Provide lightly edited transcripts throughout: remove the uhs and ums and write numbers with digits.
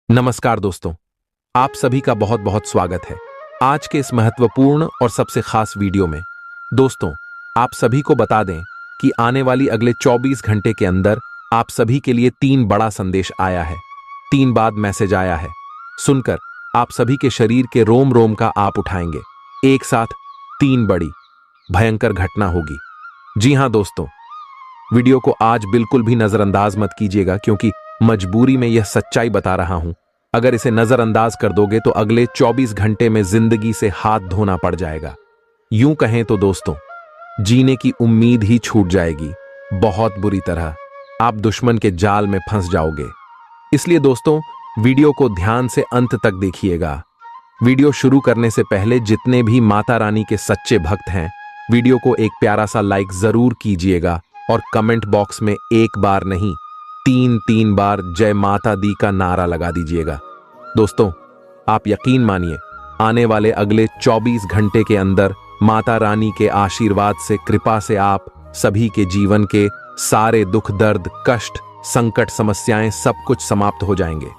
नमस्कार दोस्तों, आप सभी का बहुत बहुत स्वागत है आज के इस महत्वपूर्ण और सबसे खास वीडियो में। दोस्तों, आप सभी को बता दें कि आने वाली अगले 24 घंटे के अंदर आप सभी के लिए 3 बड़ा संदेश आया है। 3 बाद मैसेज आया है। सुनकर आप सभी के शरीर के रोम रोम का आप उठाएंगे। एक साथ 3 बड़ी भयंकर घटना होगी। जी हां दोस्तों, वीडियो को आज बिल्कुल भी नजरअंदाज मत कीजिएगा, क्योंकि मजबूरी में यह सच्चाई बता रहा हूं। अगर इसे नजरअंदाज कर दोगे तो अगले 24 घंटे में जिंदगी से हाथ धोना पड़ जाएगा। यूं कहें तो दोस्तों, जीने की उम्मीद ही छूट जाएगी। बहुत बुरी तरह आप दुश्मन के जाल में फंस जाओगे। इसलिए दोस्तों, वीडियो को ध्यान से अंत तक देखिएगा। वीडियो शुरू करने से पहले जितने भी माता रानी के सच्चे भक्त हैं, वीडियो को एक प्यारा सा लाइक जरूर कीजिएगा और कमेंट बॉक्स में एक बार नहीं 3 बार जय माता दी का नारा लगा दीजिएगा। दोस्तों, आप यकीन मानिए, आने वाले अगले 24 घंटे के अंदर माता रानी के आशीर्वाद से, कृपा से आप सभी के जीवन के सारे दुख, दर्द, कष्ट, संकट, समस्याएं सब कुछ समाप्त हो जाएंगे।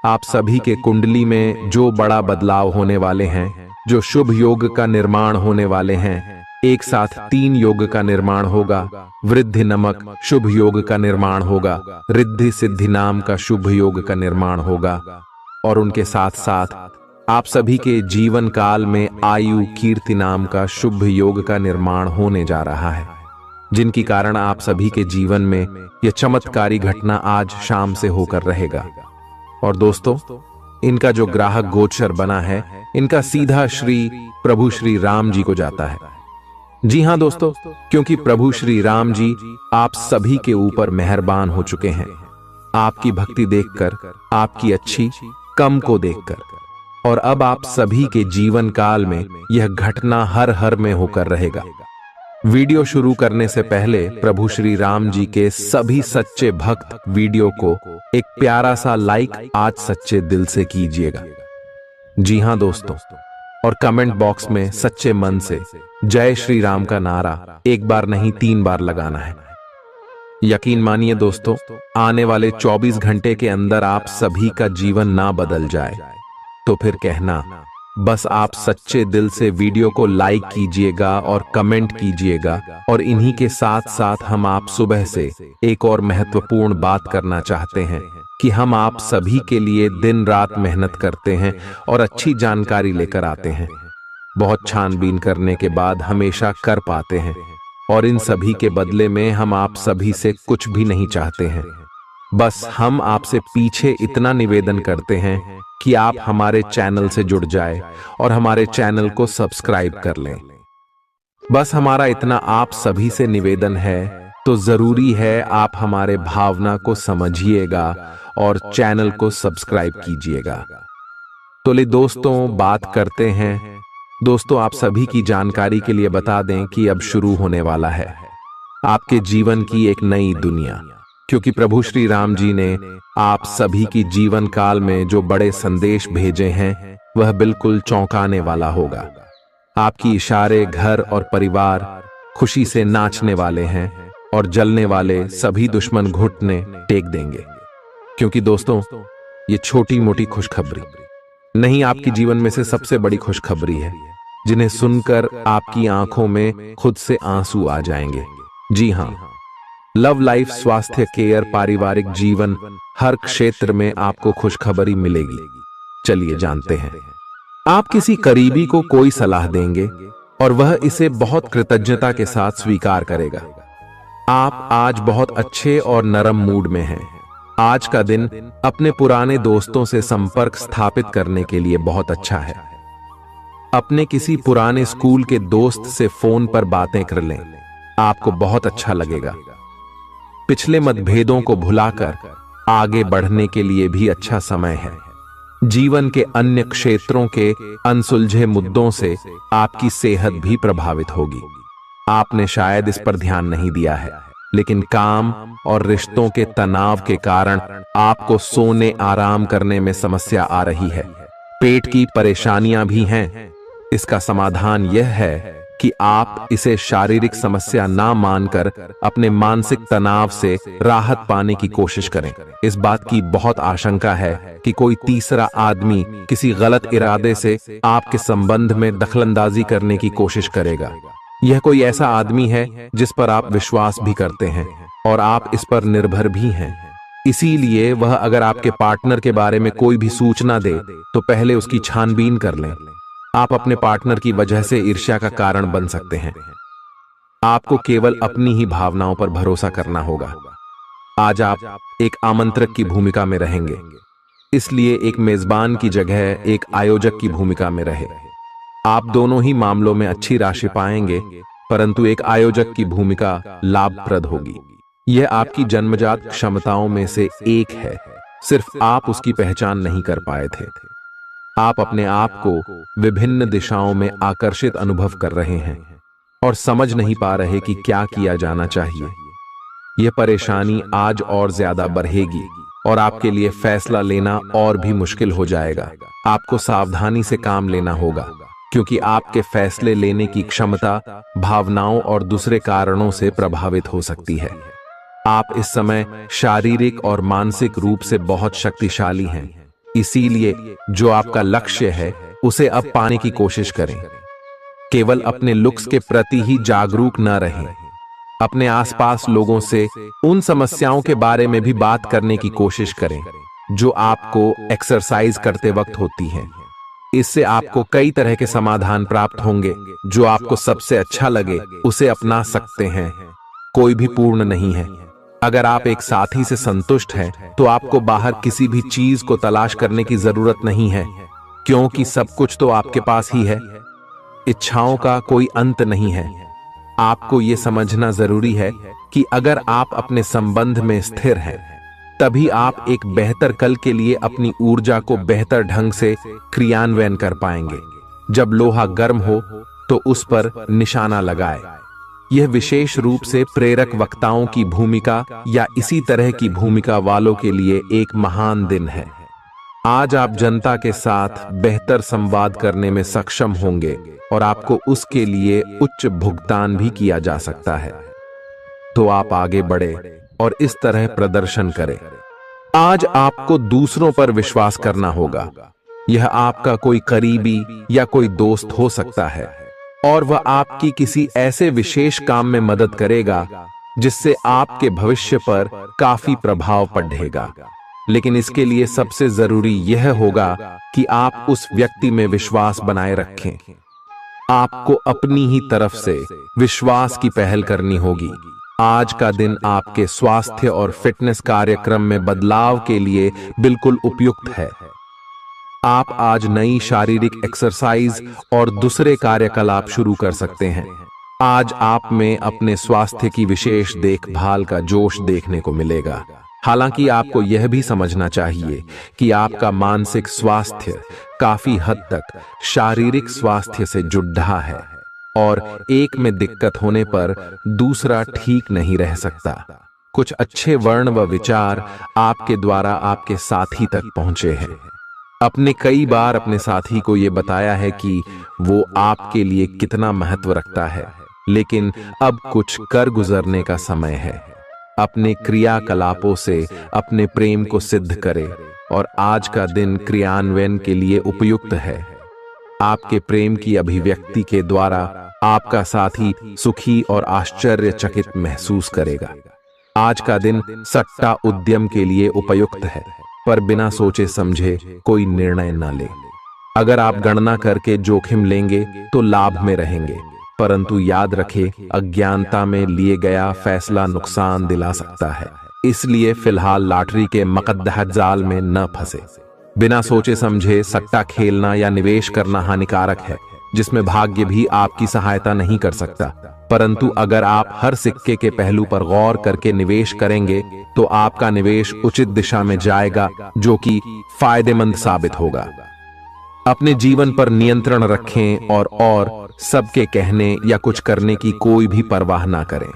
आप सभी के कुंडली में जो बड़ा बदलाव होने वाले हैं, जो शुभ योग का निर्माण होने वाले हैं, एक साथ 3 योग का निर्माण होगा। वृद्धि नमक शुभ योग का निर्माण होगा, रिद्धि सिद्धि नाम का शुभ योग का निर्माण होगा, और उनके साथ साथ आप सभी के जीवन काल में आयु कीर्ति नाम का शुभ योग का निर्माण होने जा रहा है, जिनकी कारण आप सभी के जीवन में यह चमत्कारी घटना आज शाम से होकर रहेगा। और दोस्तों, इनका जो ग्राहक गोचर बना है, इनका सीधा श्री प्रभु श्री राम जी को जाता है। जी हां दोस्तों, क्योंकि प्रभु श्री राम जी आप सभी के ऊपर मेहरबान हो चुके हैं। आपकी भक्ति देखकर, आपकी अच्छी कम को देखकर, और अब आप सभी के जीवन काल में यह घटना हर हर में होकर रहेगा। वीडियो शुरू करने से पहले प्रभु श्री राम जी के सभी सच्चे भक्त वीडियो को एक प्यारा सा लाइक आज सच्चे दिल से कीजिएगा। जी हां दोस्तों, और कमेंट बॉक्स में सच्चे मन से जय श्री राम का नारा एक बार नहीं 3 बार लगाना है। यकीन मानिए दोस्तों, आने वाले 24 घंटे के अंदर आप सभी का जीवन ना बदल जाए तो फिर कहना, बस आप सच्चे दिल से वीडियो को लाइक कीजिएगा और कमेंट कीजिएगा। और इन्हीं के साथ साथ हम आप सुबह से एक और महत्वपूर्ण बात करना चाहते हैं कि हम आप सभी के लिए दिन रात मेहनत करते हैं और अच्छी जानकारी लेकर आते हैं। बहुत छानबीन करने के बाद हमेशा कर पाते हैं, और इन सभी के बदले में हम आप सभी से कुछ भी नहीं चाहते हैं। बस हम आपसे पीछे इतना निवेदन करते हैं कि आप हमारे चैनल से जुड़ जाए और हमारे चैनल को सब्सक्राइब कर लें। बस हमारा इतना आप सभी से निवेदन है, तो जरूरी है आप हमारे भावना को समझिएगा और चैनल को सब्सक्राइब कीजिएगा। तो ले दोस्तों, बात करते हैं। दोस्तों, आप सभी की जानकारी के लिए बता दें कि अब शुरू होने वाला है आपके जीवन की एक नई दुनिया, क्योंकि प्रभु श्री राम जी ने आप सभी की जीवन काल में जो बड़े संदेश भेजे हैं, वह बिल्कुल चौंकाने वाला होगा। आपकी इशारे, घर और परिवार खुशी से नाचने वाले हैं, और जलने वाले सभी दुश्मन घुटने टेक देंगे। क्योंकि दोस्तों, ये छोटी मोटी खुशखबरी नहीं, आपकी जीवन में से सबसे बड़ी खुशखबरी है, जिन्हें सुनकर आपकी आंखों में खुद से आंसू आ जाएंगे। जी हां, लव लाइफ, स्वास्थ्य, केयर, पारिवारिक जीवन, हर क्षेत्र में आपको खुशखबरी मिलेगी। चलिए जानते हैं। आप किसी करीबी को कोई सलाह देंगे और वह इसे बहुत कृतज्ञता के साथ स्वीकार करेगा। आप आज बहुत अच्छे और नरम मूड में हैं। आज का दिन अपने पुराने दोस्तों से संपर्क स्थापित करने के लिए बहुत अच्छा है। अपने किसी पुराने स्कूल के दोस्त से फोन पर बातें कर लें, आपको बहुत अच्छा लगेगा। पिछले मतभेदों को भुलाकर आगे बढ़ने के लिए भी अच्छा समय है। जीवन के अन्य क्षेत्रों के अनसुलझे मुद्दों से आपकी सेहत भी प्रभावित होगी। आपने शायद इस पर ध्यान नहीं दिया है, लेकिन काम और रिश्तों के तनाव के कारण आपको सोने, आराम करने में समस्या आ रही है। पेट की परेशानियां भी हैं। इसका समाधान यह है कि आप इसे शारीरिक समस्या ना मानकर अपने मानसिक तनाव से राहत पाने की कोशिश करें। इस बात की बहुत आशंका है कि कोई तीसरा आदमी किसी गलत इरादे से आपके संबंध में दखलंदाजी करने की कोशिश करेगा। यह कोई ऐसा आदमी है जिस पर आप विश्वास भी करते हैं और आप इस पर निर्भर भी हैं। इसीलिए वह अगर आपके पार्टनर के बारे में कोई भी सूचना दे तो पहले उसकी छानबीन कर लें। आप अपने पार्टनर की वजह से ईर्ष्या का कारण बन सकते हैं। आपको केवल अपनी ही भावनाओं पर भरोसा करना होगा। आज आप एक आमंत्रक की भूमिका में रहेंगे, इसलिए एक मेजबान की जगह एक आयोजक की भूमिका में रहे। आप दोनों ही मामलों में अच्छी राशि पाएंगे, परंतु एक आयोजक की भूमिका लाभप्रद होगी। यह आपकी जन्मजात क्षमताओं में से एक है, सिर्फ आप उसकी पहचान नहीं कर पाए थे। आप अपने आप को विभिन्न दिशाओं में आकर्षित अनुभव कर रहे हैं और समझ नहीं पा रहे कि क्या किया जाना चाहिए। यह परेशानी आज और ज्यादा बढ़ेगी और आपके लिए फैसला लेना और भी मुश्किल हो जाएगा। आपको सावधानी से काम लेना होगा, क्योंकि आपके फैसले लेने की क्षमता भावनाओं और दूसरे कारणों से प्रभावित हो सकती है। आप इस समय शारीरिक और मानसिक रूप से बहुत शक्तिशाली हैं, इसीलिए जो आपका लक्ष्य है उसे अब पाने की कोशिश करें। केवल अपने लुक्स के प्रति ही जागरूक न रहें। अपने आसपास लोगों से उन समस्याओं के बारे में भी बात करने की कोशिश करें जो आपको एक्सरसाइज करते वक्त होती हैं। इससे आपको कई तरह के समाधान प्राप्त होंगे। जो आपको सबसे अच्छा लगे उसे अपना सकते हैं। कोई भी पूर्ण नहीं है। अगर आप एक साथी से संतुष्ट हैं तो आपको बाहर किसी भी चीज को तलाश करने की जरूरत नहीं है, क्योंकि सब कुछ तो आपके पास ही है। इच्छाओं का कोई अंत नहीं है। आपको यह समझना जरूरी है कि अगर आप अपने संबंध में स्थिर हैं, तभी आप एक बेहतर कल के लिए अपनी ऊर्जा को बेहतर ढंग से क्रियान्वयन कर पाएंगे। जब लोहा गर्म हो तो उस पर निशाना लगाए। यह विशेष रूप से प्रेरक वक्ताओं की भूमिका या इसी तरह की भूमिका वालों के लिए एक महान दिन है। आज आप जनता के साथ बेहतर संवाद करने में सक्षम होंगे और आपको उसके लिए उच्च भुगतान भी किया जा सकता है। तो आप आगे बढ़े और इस तरह प्रदर्शन करें। आज आपको दूसरों पर विश्वास करना होगा। यह आपका कोई करीबी या कोई दोस्त हो सकता है और वह आपकी किसी ऐसे विशेष काम में मदद करेगा जिससे आपके भविष्य पर काफी प्रभाव पड़ेगा। लेकिन इसके लिए सबसे जरूरी यह होगा कि आप उस व्यक्ति में विश्वास बनाए रखें। आपको अपनी ही तरफ से विश्वास की पहल करनी होगी। आज का दिन आपके स्वास्थ्य और फिटनेस कार्यक्रम में बदलाव के लिए बिल्कुल उपयुक्त है। आप आज नई शारीरिक एक्सरसाइज और दूसरे कार्यकलाप शुरू कर सकते हैं। आज आप में अपने स्वास्थ्य की विशेष देखभाल का जोश देखने को मिलेगा। हालांकि आपको यह भी समझना चाहिए कि आपका मानसिक स्वास्थ्य काफी हद तक शारीरिक स्वास्थ्य से जुड़ा है और एक में दिक्कत होने पर दूसरा ठीक नहीं रह सकता। कुछ अच्छे वर्ण व विचार आपके द्वारा आपके साथी तक पहुंचे हैं। अपने कई बार अपने साथी को यह बताया है कि वो आपके लिए कितना महत्व रखता है, लेकिन अब कुछ कर गुजरने का समय है। अपने क्रियाकलापों से अपने प्रेम को सिद्ध करें और आज का दिन क्रियान्वयन के लिए उपयुक्त है। आपके प्रेम की अभिव्यक्ति के द्वारा आपका साथी सुखी और आश्चर्यचकित महसूस करेगा। आज का दिन सट्टा उद्यम के लिए उपयुक्त है, पर बिना सोचे समझे कोई निर्णय न ले। अगर आप गणना करके जोखिम लेंगे तो लाभ में रहेंगे, परंतु याद रखें अज्ञानता में लिए गया फैसला नुकसान दिला सकता है। इसलिए फिलहाल लॉटरी के मकद्दह जाल में न फंसे। बिना सोचे समझे सट्टा खेलना या निवेश करना हानिकारक है, जिसमें भाग्य भी आपकी सहायता नहीं कर सकता। परंतु अगर आप हर सिक्के के पहलू पर गौर करके निवेश करेंगे तो आपका निवेश उचित दिशा में जाएगा, जो कि फायदेमंद साबित होगा। अपने जीवन पर नियंत्रण रखें और सबके कहने या कुछ करने की कोई भी परवाह ना करें।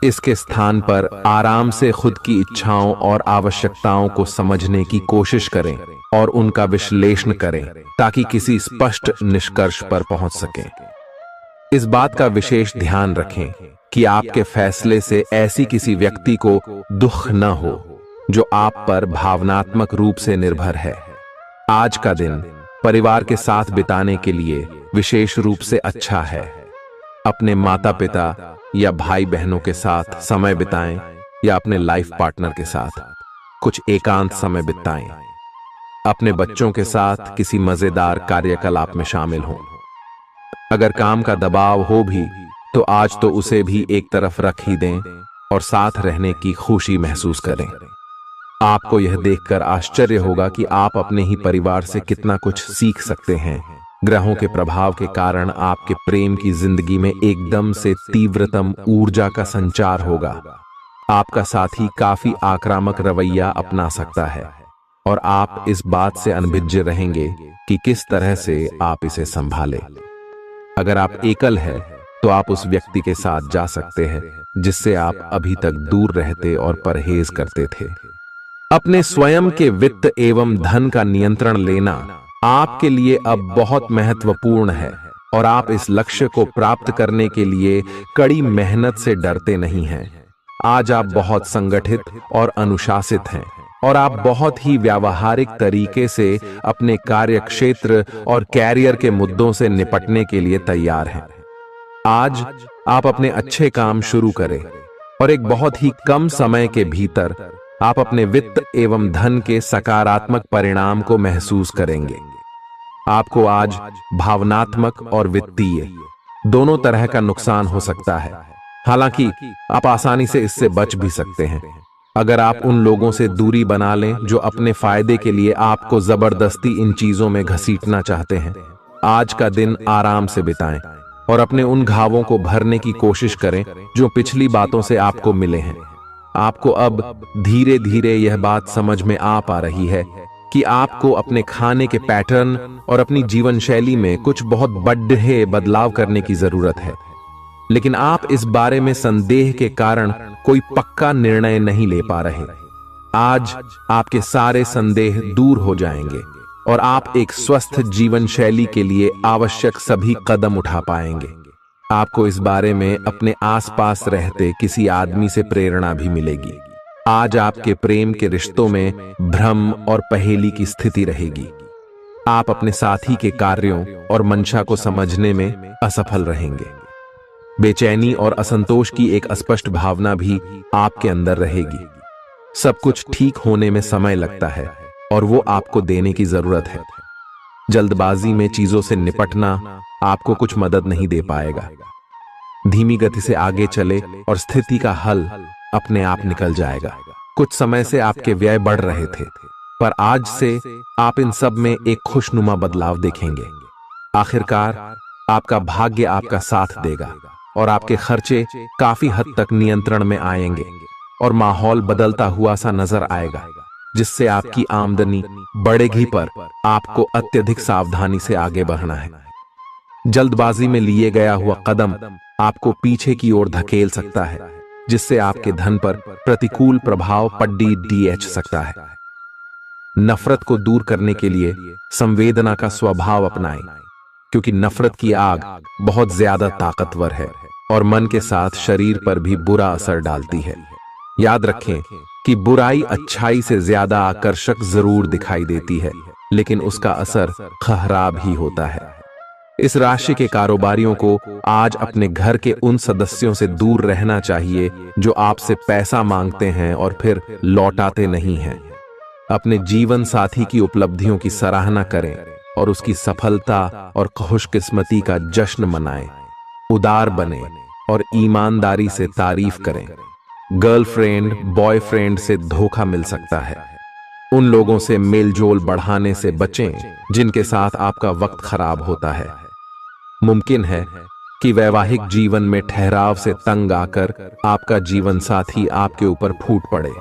इसके स्थान पर आराम से खुद की इच्छाओं और आवश्यकताओं को समझने की कोशिश करें और उनका विश्लेषण करें ताकि किसी स्पष्ट निष्कर्ष पर पहुंच सकें। इस बात का विशेष ध्यान रखें कि आपके फैसले से ऐसी किसी व्यक्ति को दुख न हो जो आप पर भावनात्मक रूप से निर्भर है। आज का दिन परिवार के साथ बिताने के लिए विशेष रूप से अच्छा है। अपने माता पिता या भाई बहनों के साथ समय बिताएं या अपने लाइफ पार्टनर के साथ कुछ एकांत समय बिताएं। अपने बच्चों के साथ किसी मजेदार कार्यकलाप में शामिल हों। अगर काम का दबाव हो भी तो आज तो उसे भी एक तरफ रख ही दें और साथ रहने की खुशी महसूस करें। आपको यह देखकर आश्चर्य होगा कि आप अपने ही परिवार से कितना कुछ सीख सकते हैं। ग्रहों के प्रभाव के कारण आपके प्रेम की जिंदगी में एकदम से तीव्रतम ऊर्जा का संचार होगा। आपका साथी काफी आक्रामक रवैया अपना सकता है और आप इस बात से अनभिज्ञ रहेंगे कि किस तरह से आप इसे संभालें। अगर आप एकल हैं तो आप उस व्यक्ति के साथ जा सकते हैं जिससे आप अभी तक दूर रहते और परहेज करते थे। अपने स्वयं के वित्त एवं धन का नियंत्रण लेना आपके लिए अब बहुत महत्वपूर्ण है और आप इस लक्ष्य को प्राप्त करने के लिए कड़ी मेहनत से डरते नहीं हैं। आज आप बहुत संगठित और अनुशासित हैं और आप बहुत ही व्यावहारिक तरीके से अपने कार्य क्षेत्र और कैरियर के मुद्दों से निपटने के लिए तैयार हैं। आज आप अपने अच्छे काम शुरू करें और एक बहुत ही कम समय के भीतर आप अपने वित्त एवं धन के सकारात्मक परिणाम को महसूस करेंगे। आपको आज भावनात्मक और वित्तीय दोनों तरह का नुकसान हो सकता है। हालांकि आप आसानी से इससे बच भी सकते हैं अगर आप उन लोगों से दूरी बना लें जो अपने फायदे के लिए आपको जबरदस्ती इन चीजों में घसीटना चाहते हैं। आज का दिन आराम से बिताएं और अपने उन घावों को भरने की कोशिश करें जो पिछली बातों से आपको मिले हैं। आपको अब धीरे धीरे यह बात समझ में आ पा रही है कि आपको अपने खाने के पैटर्न और अपनी जीवन शैली में कुछ बहुत बड़े बदलाव करने की जरूरत है, लेकिन आप इस बारे में संदेह के कारण कोई पक्का निर्णय नहीं ले पा रहे। आज आपके सारे संदेह दूर हो जाएंगे और आप एक स्वस्थ जीवन शैली के लिए आवश्यक सभी कदम उठा पाएंगे। आपको इस बारे में अपने आसपास रहते किसी आदमी से प्रेरणा भी मिलेगी। आज आपके प्रेम के रिश्तों में भ्रम और पहेली की स्थिति रहेगी। आप अपने साथी के कार्यों और मंशा को समझने में असफल रहेंगे। बेचैनी और असंतोष की एक अस्पष्ट भावना भी आपके अंदर रहेगी। सब कुछ ठीक होने में समय लगता है और वो आपको देने की जरूरत है। जल्दबाजी में चीजों से निपटना आपको कुछ मदद नहीं दे पाएगा। धीमी गति से आगे चले और स्थिति का हल अपने आप निकल जाएगा। कुछ समय से आपके व्यय बढ़ रहे थे, पर आज से आप इन सब में एक खुशनुमा बदलाव देखेंगे। आखिरकार आपका भाग्य आपका साथ देगा और आपके खर्चे काफी हद तक नियंत्रण में आएंगे और माहौल बदलता हुआ सा नजर आएगा, जिससे आपकी आमदनी बढ़ेगी, पर आपको अत्यधिक सावधानी से आगे बढ़ना है। जल्दबाजी में लिए गया हुआ कदम आपको पीछे की ओर धकेल सकता है, जिससे आपके धन पर प्रतिकूल प्रभाव पड़ सकता है। नफरत को दूर करने के लिए संवेदना का स्वभाव अपनाएं, क्योंकि नफरत की आग बहुत ज्यादा ताकतवर है और मन के साथ शरीर पर भी बुरा असर डालती है। याद रखें कि बुराई अच्छाई से ज्यादा आकर्षक जरूर दिखाई देती है, लेकिन उसका असर खराब ही होता है। इस राशि के कारोबारियों को आज अपने घर के उन सदस्यों से दूर रहना चाहिए जो आपसे पैसा मांगते हैं और फिर लौटाते नहीं हैं। अपने जीवन साथी की उपलब्धियों की सराहना करें और उसकी सफलता और खुशकिस्मती का जश्न मनाएं। उदार बने और ईमानदारी से तारीफ करें। गर्लफ्रेंड बॉयफ्रेंड से धोखा मिल सकता है। उन लोगों से मेलजोल बढ़ाने से बचें जिनके साथ आपका वक्त खराब होता है। मुमकिन है कि वैवाहिक जीवन में ठहराव से तंग आकर आपका जीवन साथी आपके ऊपर फूट पड़े।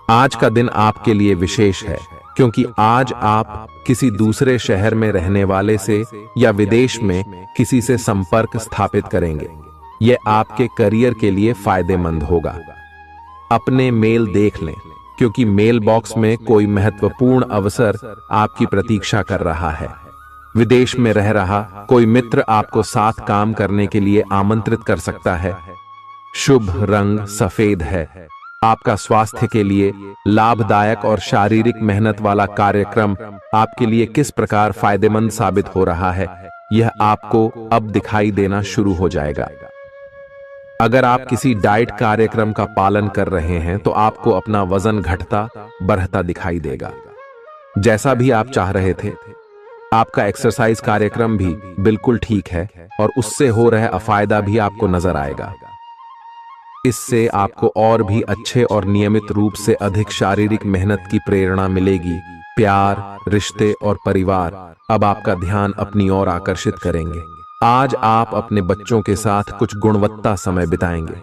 आज का दिन आपके लिए विशेष है, क्योंकि आज आप किसी दूसरे शहर में रहने वाले से या विदेश में किसी से संपर्क स्थापित करेंगे। यह आपके करियर के लिए फायदेमंद होगा। अपने मेल देख लें, क्योंकि मेल बॉक्स में कोई महत्वपूर्ण अवसर आपकी प्रतीक्षा कर रहा है। विदेश में रह रहा कोई मित्र आपको साथ काम करने के लिए आमंत्रित कर सकता है। शुभ रंग सफेद है। आपका स्वास्थ्य के लिए लाभदायक और शारीरिक मेहनत वाला कार्यक्रम आपके लिए किस प्रकार फायदेमंद साबित हो रहा है, यह आपको अब दिखाई देना शुरू हो जाएगा। अगर आप किसी डाइट कार्यक्रम का पालन कर रहे हैं तो आपको अपना वजन घटता बढ़ता दिखाई देगा, जैसा भी आप चाह रहे थे। आपका एक्सरसाइज कार्यक्रम भी बिल्कुल ठीक है और उससे हो रहा फायदा भी आपको नजर आएगा। इससे आपको और भी अच्छे और नियमित रूप से अधिक शारीरिक मेहनत की प्रेरणा मिलेगी। प्यार, रिश्ते और परिवार अब आपका ध्यान अपनी ओर आकर्षित करेंगे। आज आप अपने बच्चों के साथ कुछ गुणवत्ता समय बिताएंगे।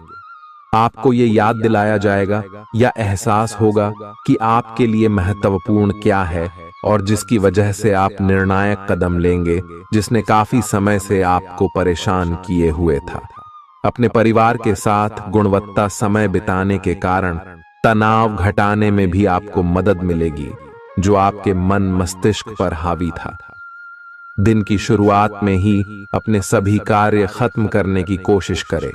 आपको ये याद दिलाया जाएगा या एहसास होगा कि आपके लिए महत्वपूर्ण क्या है और जिसकी वजह से आप निर्णायक कदम लेंगे, जिसने काफी समय से आपको परेशान किए हुए था। अपने परिवार के साथ गुणवत्ता समय बिताने के कारण तनाव घटाने में भी आपको मदद मिलेगी, जो आपके मन मस्तिष्क पर हावी था। दिन की शुरुआत में ही अपने सभी कार्य खत्म करने की कोशिश करें।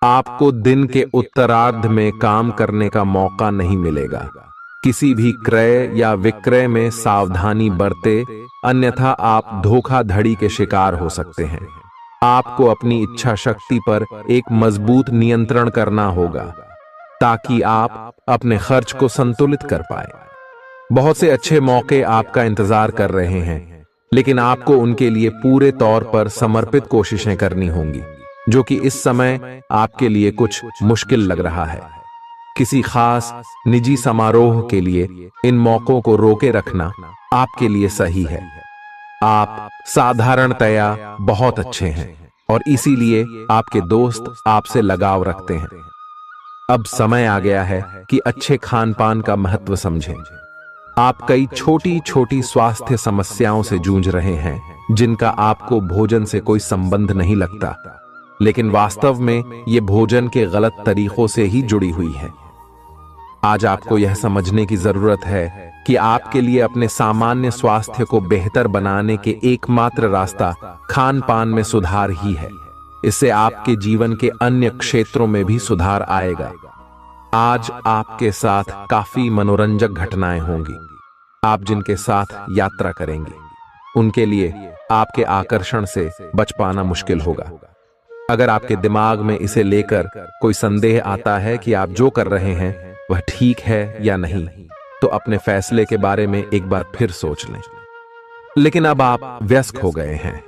आपको दिन के उत्तरार्ध में काम करने का मौका नहीं मिलेगा। किसी भी क्रय या विक्रय में सावधानी बरते, अन्यथा आप धोखाधड़ी के शिकार हो सकते हैं। आपको अपनी इच्छा शक्ति पर एक मजबूत नियंत्रण करना होगा ताकि आप अपने खर्च को संतुलित कर पाए। बहुत से अच्छे मौके आपका इंतजार कर रहे हैं, लेकिन आपको उनके लिए पूरे तौर पर समर्पित कोशिशें करनी होंगी, जो कि इस समय आपके लिए कुछ मुश्किल लग रहा है। किसी खास निजी समारोह के लिए इन मौकों को रोके रखना आपके लिए सही है। आप साधारणतया बहुत अच्छे हैं और इसीलिए आपके दोस्त आपसे लगाव रखते हैं। अब समय आ गया है कि अच्छे खान पान का महत्व समझें। आप कई छोटी छोटी स्वास्थ्य समस्याओं से जूझ रहे हैं, जिनका आपको भोजन से कोई संबंध नहीं लगता, लेकिन वास्तव में ये भोजन के गलत तरीकों से ही जुड़ी हुई है। आज आपको यह समझने की जरूरत है कि आपके लिए अपने सामान्य स्वास्थ्य को बेहतर बनाने के एकमात्र रास्ता खान पान में सुधार ही है। इससे आपके जीवन के अन्य क्षेत्रों में भी सुधार आएगा। आज आपके साथ काफी मनोरंजक घटनाएं होंगी। आप जिनके साथ यात्रा करेंगे, उनके लिए आपके आकर्षण से बच पाना मुश्किल होगा। अगर आपके दिमाग में इसे लेकर कोई संदेह आता है कि आप जो कर रहे हैं वह ठीक है या नहीं, तो अपने फैसले के बारे में एक बार फिर सोच लें। लेकिन अब आप व्यस्त हो गए हैं।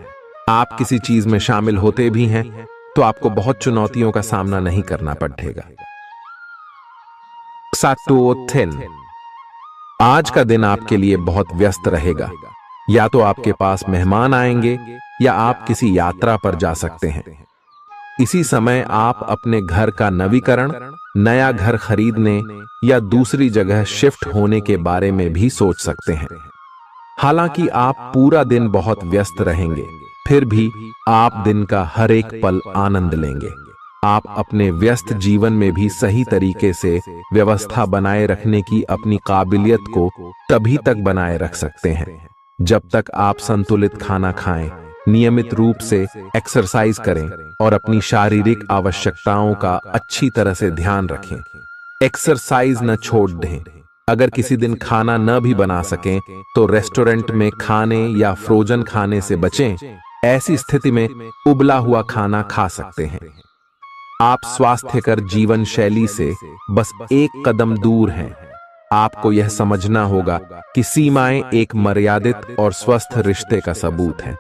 आप किसी चीज में शामिल होते भी हैं तो आपको बहुत चुनौतियों का सामना नहीं करना पड़ेगा। आज का दिन आपके लिए बहुत व्यस्त रहेगा। या तो आपके पास मेहमान आएंगे या आप किसी यात्रा पर जा सकते हैं। इसी समय आप अपने घर का नवीकरण, नया घर खरीदने या दूसरी जगह शिफ्ट होने के बारे में भी सोच सकते हैं। हालांकि आप पूरा दिन बहुत व्यस्त रहेंगे, फिर भी आप दिन का हर एक पल आनंद लेंगे। आप अपने व्यस्त जीवन में भी सही तरीके से व्यवस्था बनाए रखने की अपनी काबिलियत को तभी तक बनाए रख सकते हैं जब तक आप संतुलित खाना खाएं, नियमित रूप से एक्सरसाइज करें और अपनी शारीरिक आवश्यकताओं का अच्छी तरह से ध्यान रखें। एक्सरसाइज न छोड़ दें। अगर किसी दिन खाना न भी बना सकें तो रेस्टोरेंट में खाने या फ्रोजन खाने से बचें। ऐसी स्थिति में उबला हुआ खाना खा सकते हैं। आप स्वास्थ्यकर जीवन शैली से बस एक कदम दूर हैं। आपको यह समझना होगा कि सीमाएं एक मर्यादित और स्वस्थ रिश्ते का सबूत हैं।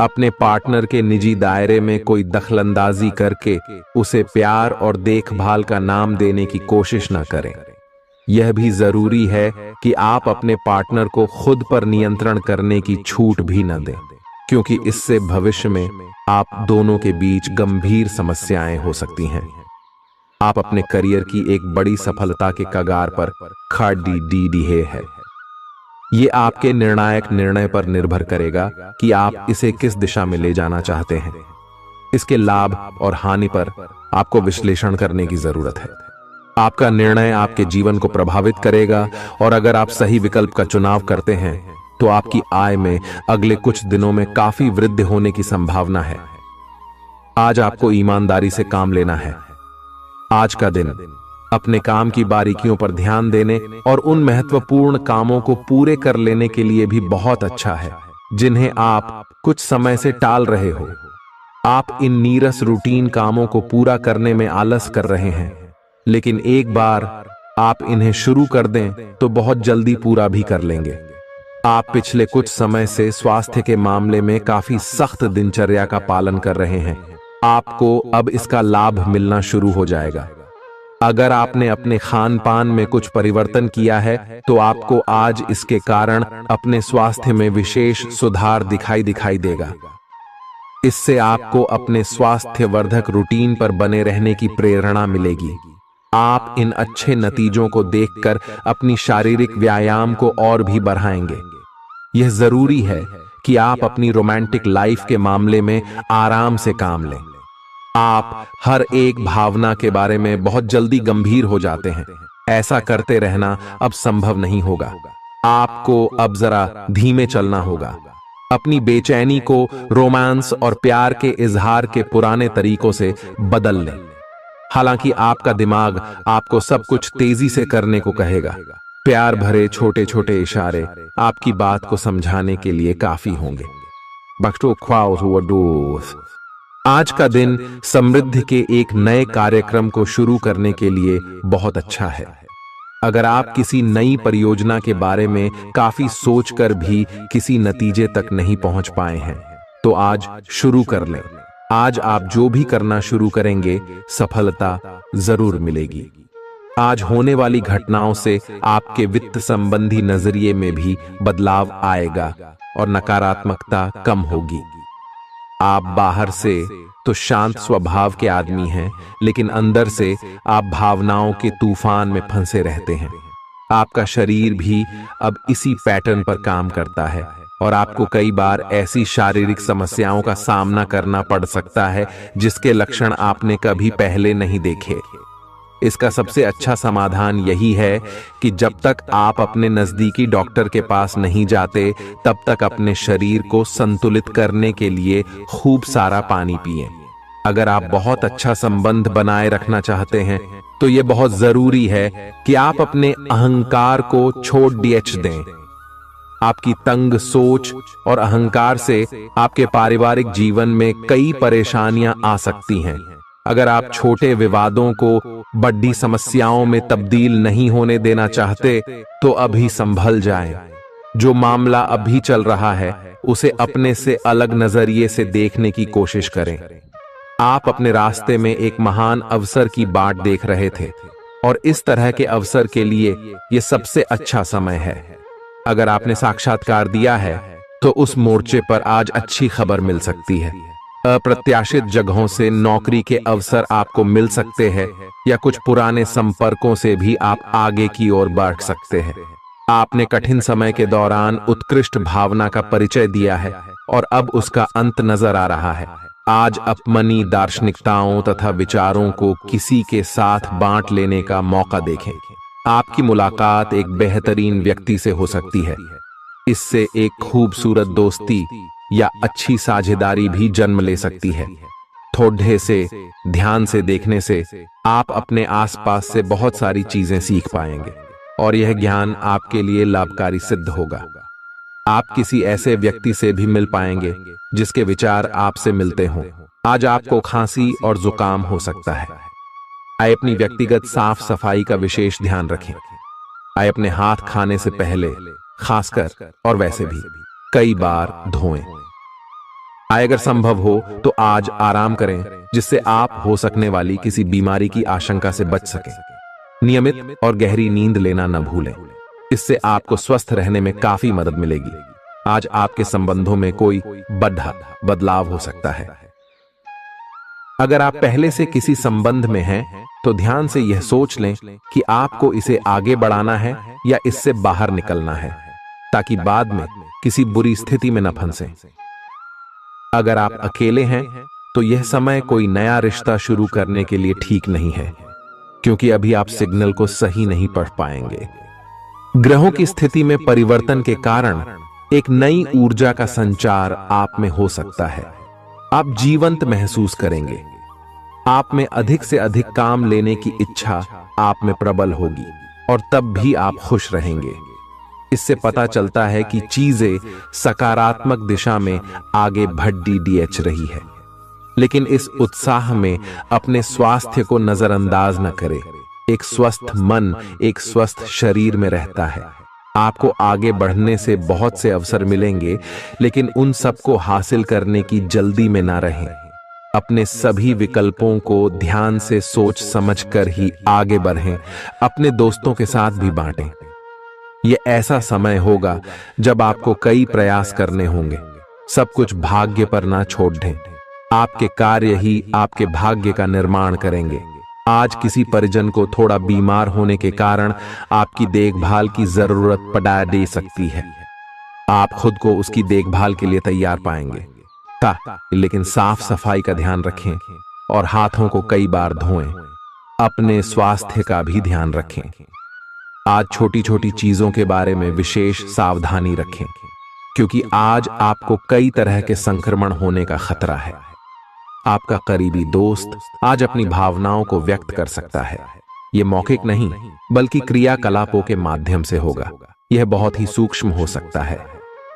अपने पार्टनर के निजी दायरे में कोई दखलंदाजी करके उसे प्यार और देखभाल का नाम देने की कोशिश न करें। यह भी जरूरी है कि आप अपने पार्टनर को खुद पर नियंत्रण करने की छूट भी न दें, क्योंकि इससे भविष्य में आप दोनों के बीच गंभीर समस्याएं हो सकती हैं। आप अपने करियर की एक बड़ी सफलता के कगार पर खड़ी है। ये आपके निर्णायक निर्णय पर निर्भर करेगा कि आप इसे किस दिशा में ले जाना चाहते हैं। इसके लाभ और हानि पर आपको विश्लेषण करने की जरूरत है। आपका निर्णय आपके जीवन को प्रभावित करेगा और अगर आप सही विकल्प का चुनाव करते हैं तो आपकी आय में अगले कुछ दिनों में काफी वृद्धि होने की संभावना है। आज आपको ईमानदारी से काम लेना है। आज का दिन अपने काम की बारीकियों पर ध्यान देने और उन महत्वपूर्ण कामों को पूरे कर लेने के लिए भी बहुत अच्छा है जिन्हें आप कुछ समय से टाल रहे हो। आप इन नीरस रूटीन कामों को पूरा करने में आलस कर रहे हैं, लेकिन एक बार आप इन्हें शुरू कर दें तो बहुत जल्दी पूरा भी कर लेंगे। आप पिछले कुछ समय से स्वास्थ्य के मामले में काफी सख्त दिनचर्या का पालन कर रहे हैं। आपको अब इसका लाभ मिलना शुरू हो जाएगा। अगर आपने अपने खान पान में कुछ परिवर्तन किया है तो आपको आज इसके कारण अपने स्वास्थ्य में विशेष सुधार दिखाई देगा। इससे आपको अपने स्वास्थ्यवर्धक रूटीन पर बने रहने की प्रेरणा मिलेगी। आप इन अच्छे नतीजों को देखकर अपनी शारीरिक व्यायाम को और भी बढ़ाएंगे। यह जरूरी है कि आप अपनी रोमांटिक लाइफ के मामले में आराम से काम लें। आप हर एक भावना के बारे में बहुत जल्दी गंभीर हो जाते हैं। ऐसा करते रहना अब संभव नहीं होगा। आपको अब जरा धीमे चलना होगा। अपनी बेचैनी को रोमांस और प्यार के इजहार के पुराने तरीकों से बदल लें। हालांकि आपका दिमाग आपको सब कुछ तेजी से करने को कहेगा। प्यार भरे छोटे छोटे इशारे आपकी बात को समझाने के लिए काफी होंगे। आज का दिन समृद्धि के एक नए कार्यक्रम को शुरू करने के लिए बहुत अच्छा है। अगर आप किसी नई परियोजना के बारे में काफी सोचकर भी किसी नतीजे तक नहीं पहुंच पाए हैं तो आज शुरू कर लें। आज आप जो भी करना शुरू करेंगे सफलता जरूर मिलेगी। आज होने वाली घटनाओं से आपके वित्त संबंधी नजरिए में भी बदलाव आएगा और नकारात्मकता कम होगी। आप बाहर से तो शांत स्वभाव के आदमी हैं, लेकिन अंदर से आप भावनाओं के तूफान में फंसे रहते हैं। आपका शरीर भी अब इसी पैटर्न पर काम करता है और आपको कई बार ऐसी शारीरिक समस्याओं का सामना करना पड़ सकता है जिसके लक्षण आपने कभी पहले नहीं देखे। इसका सबसे अच्छा समाधान यही है कि जब तक आप अपने नजदीकी डॉक्टर के पास नहीं जाते तब तक अपने शरीर को संतुलित करने के लिए खूब सारा पानी पिएं। अगर आप बहुत अच्छा संबंध बनाए रखना चाहते हैं तो यह बहुत जरूरी है कि आप अपने अहंकार को छोड़ दें। आपकी तंग सोच और अहंकार से आपके पारिवारिक जीवन में कई परेशानियां आ सकती हैं। अगर आप छोटे विवादों को बड़ी समस्याओं में तब्दील नहीं होने देना चाहते तो अभी संभल जाएं। जो मामला अभी चल रहा है उसे अपने से अलग नजरिए से देखने की कोशिश करें। आप अपने रास्ते में एक महान अवसर की बाट देख रहे थे और इस तरह के अवसर के लिए यह सबसे अच्छा समय है। अगर आपने साक्षात्कार दिया है तो उस मोर्चे पर आज अच्छी खबर मिल सकती है। अप्रत्याशित जगहों से नौकरी के अवसर आपको मिल सकते हैं या कुछ पुराने संपर्कों से भी आप आगे की ओर बढ़ सकते हैं। आपने कठिन समय के दौरान उत्कृष्ट भावना का परिचय दिया है और अब उसका अंत नजर आ रहा है। आज अपनी दार्शनिकताओं तथा विचारों को किसी के साथ बांट लेने का मौका देखें। आपकी मुलाकात एक बेहतरीन व्यक्ति से हो सकती है। इससे एक खूबसूरत दोस्ती या अच्छी साझेदारी भी जन्म ले सकती है। थोड़े से ध्यान से देखने से आप अपने आसपास से बहुत सारी चीजें सीख पाएंगे और यह ज्ञान आपके लिए लाभकारी सिद्ध होगा। आप किसी ऐसे व्यक्ति से भी मिल पाएंगे जिसके विचार आपसे मिलते हों। आज आपको खांसी और जुकाम हो सकता है। आइए अपनी व्यक्तिगत साफ सफाई का विशेष ध्यान रखें। आइए अपने हाथ खाने से पहले खासकर और वैसे भी कई बार धोएं। आइए अगर संभव हो तो आज आराम करें जिससे आप हो सकने वाली किसी बीमारी की आशंका से बच सकें। नियमित और गहरी नींद लेना न भूलें। इससे आपको स्वस्थ रहने में काफी मदद मिलेगी। आज आपके संबंधों में कोई बड़ा बदलाव हो सकता है। अगर आप पहले से किसी संबंध में हैं तो ध्यान से यह सोच लें कि आपको इसे आगे बढ़ाना है या इससे बाहर निकलना है, ताकि बाद में किसी बुरी स्थिति में न फंसें। अगर आप अकेले हैं तो यह समय कोई नया रिश्ता शुरू करने के लिए ठीक नहीं है, क्योंकि अभी आप सिग्नल को सही नहीं पढ़ पाएंगे। ग्रहों की स्थिति में परिवर्तन के कारण एक नई ऊर्जा का संचार आप में हो सकता है। आप जीवंत महसूस करेंगे। आप में अधिक से अधिक काम लेने की इच्छा आप में प्रबल होगी और तब भी आप खुश रहेंगे। इससे पता चलता है कि चीजें सकारात्मक दिशा में आगे बढ़ रही है। लेकिन इस उत्साह में अपने स्वास्थ्य को नजरअंदाज न करें। एक स्वस्थ मन एक स्वस्थ शरीर में रहता है। आपको आगे बढ़ने से बहुत से अवसर मिलेंगे, लेकिन उन सबको हासिल करने की जल्दी में ना रहें। अपने सभी विकल्पों को ध्यान से सोच समझकर ही आगे बढ़ें। अपने दोस्तों के साथ भी बांटें। यह ऐसा समय होगा जब आपको कई प्रयास करने होंगे। सब कुछ भाग्य पर ना छोड़ दें। आपके कार्य ही आपके भाग्य का निर्माण करेंगे। आज किसी परिजन को थोड़ा बीमार होने के कारण आपकी देखभाल की जरूरत पड़ा दे सकती है। आप खुद को उसकी देखभाल के लिए तैयार पाएंगे। लेकिन साफ सफाई का ध्यान रखें और हाथों को कई बार धोएं। अपने स्वास्थ्य का भी ध्यान रखें। आज छोटी छोटी चीजों के बारे में विशेष सावधानी रखें, क्योंकि आज आपको कई तरह के संक्रमण होने का खतरा है। आपका करीबी दोस्त आज अपनी भावनाओं को व्यक्त कर सकता है। यह मौखिक नहीं बल्कि क्रियाकलापों के माध्यम से होगा। यह बहुत ही सूक्ष्म हो सकता है।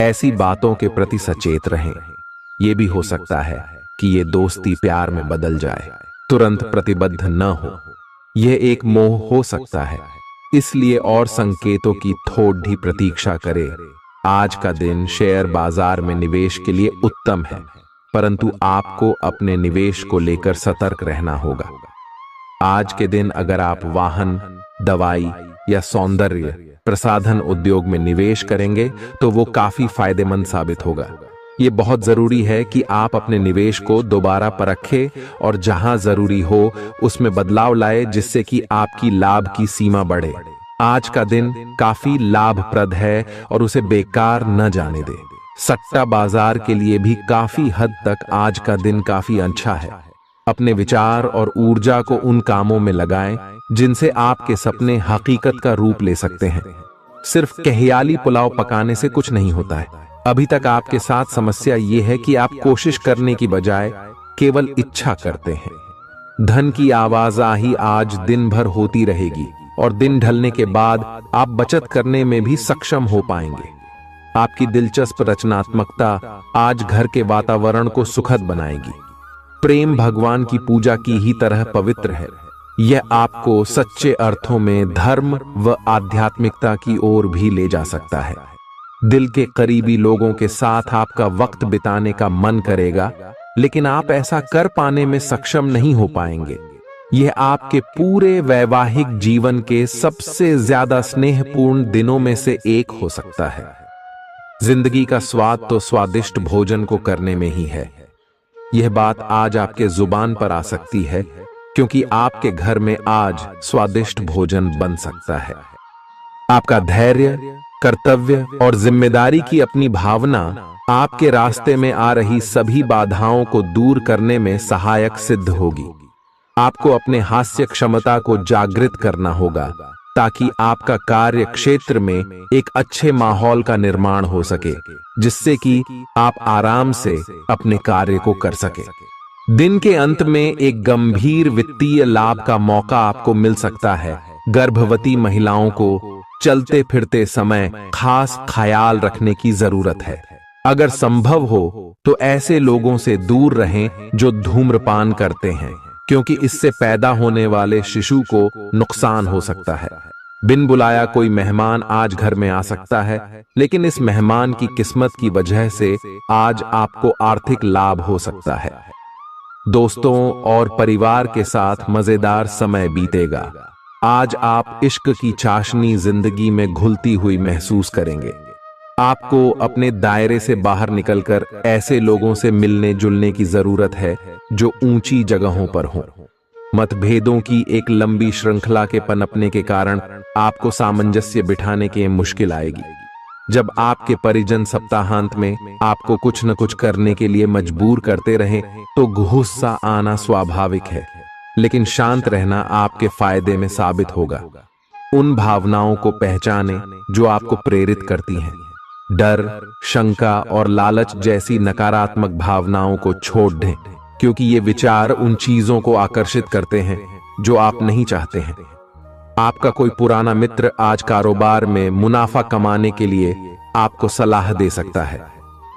ऐसी बातों के प्रति सचेत रहें। यह भी हो सकता है कि यह दोस्ती प्यार में बदल जाए। तुरंत प्रतिबद्ध न हो। यह एक मोह हो सकता है, इसलिए और संकेतों की थोड़ी प्रतीक्षा करें। आज का दिन शेयर बाजार में निवेश के लिए उत्तम है, परंतु आपको अपने निवेश को लेकर सतर्क रहना होगा। आज के दिन अगर आप वाहन, दवाई या सौंदर्य प्रसाधन उद्योग में निवेश करेंगे तो वो काफी फायदेमंद साबित होगा। ये बहुत जरूरी है कि आप अपने निवेश को दोबारा परखें और जहां जरूरी हो उसमें बदलाव लाए, जिससे कि आपकी लाभ की सीमा बढ़े। आज का दिन काफी लाभप्रद है और उसे बेकार न जाने दें। सट्टा बाजार के लिए भी काफी हद तक आज का दिन काफी अच्छा है। अपने विचार और ऊर्जा को उन कामों में लगाएं जिनसे आपके सपने हकीकत का रूप ले सकते हैं। सिर्फ कहियाली पुलाव पकाने से कुछ नहीं होता है। अभी तक आपके साथ समस्या यह है कि आप कोशिश करने की बजाय केवल इच्छा करते हैं। धन की आवाजाही आज दिन भर होती रहेगी और दिन ढलने के बाद आप बचत करने में भी सक्षम हो पाएंगे। आपकी दिलचस्प रचनात्मकता आज घर के वातावरण को सुखद बनाएगी। प्रेम भगवान की पूजा की ही तरह पवित्र है। यह आपको सच्चे अर्थों में धर्म व आध्यात्मिकता की ओर भी ले जा सकता है। दिल के करीबी लोगों के साथ आपका वक्त बिताने का मन करेगा, लेकिन आप ऐसा कर पाने में सक्षम नहीं हो पाएंगे। यह आपके पूरे वैवाहिक जीवन के सबसे ज्यादा स्नेहपूर्ण दिनों में से एक हो सकता है। जिंदगी का स्वाद तो स्वादिष्ट भोजन को करने में ही है। यह बात आज आपके जुबान पर आ सकती है, क्योंकि आपके घर में आज स्वादिष्ट भोजन बन सकता है। आपका धैर्य, कर्तव्य और जिम्मेदारी की अपनी भावना आपके रास्ते में आ रही सभी बाधाओं को दूर करने में सहायक सिद्ध होगी। आपको अपने हास्य क्षमता को जागृत करना होगा, ताकि आपका कार्य क्षेत्र में एक अच्छे माहौल का निर्माण हो सके, जिससे कि आप आराम से अपने कार्य को कर सके। दिन के अंत में एक गंभीर वित्तीय लाभ का मौका आपको मिल सकता है। गर्भवती महिलाओं को चलते फिरते समय खास ख्याल रखने की जरूरत है। अगर संभव हो तो ऐसे लोगों से दूर रहें जो धूम्रपान करते हैं, क्योंकि इससे पैदा होने वाले शिशु को नुकसान हो सकता है। बिन बुलाया कोई मेहमान आज घर में आ सकता है, लेकिन इस मेहमान की किस्मत की वजह से आज आपको आर्थिक लाभ हो सकता है। दोस्तों और परिवार के साथ मजेदार समय बीतेगा। आज आप इश्क की चाशनी जिंदगी में घुलती हुई महसूस करेंगे। आपको अपने दायरे से बाहर निकलकर ऐसे लोगों से मिलने जुलने की जरूरत है जो ऊंची जगहों पर हों। मतभेदों की एक लंबी श्रृंखला के पनपने के कारण आपको सामंजस्य बिठाने की मुश्किल आएगी। जब आपके परिजन सप्ताहांत में आपको कुछ न कुछ करने के लिए मजबूर करते रहें तो गुस्सा आना स्वाभाविक है, लेकिन शांत रहना आपके फायदे में साबित होगा। उन भावनाओं को पहचानें जो आपको प्रेरित करती हैं। डर, शंका और लालच जैसी नकारात्मक भावनाओं को छोड़ दें, क्योंकि ये विचार उन चीजों को आकर्षित करते हैं जो आप नहीं चाहते हैं। आपका कोई पुराना मित्र आज कारोबार में मुनाफा कमाने के लिए आपको सलाह दे सकता है।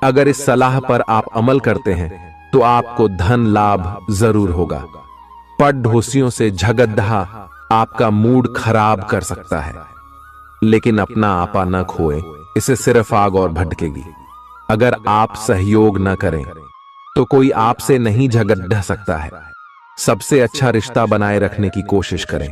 अगर इस सलाह पर आप अमल करते हैं तो आपको धन लाभ जरूर होगा। पड़ोसियों से झगड़ा आपका मूड खराब कर सकता है, लेकिन अपना आपा न खोए, इससे सिर्फ आग और भड़केगी। अगर आप सहयोग न करें तो कोई आपसे नहीं झगड़ सकता है। सबसे अच्छा रिश्ता बनाए रखने की कोशिश करें।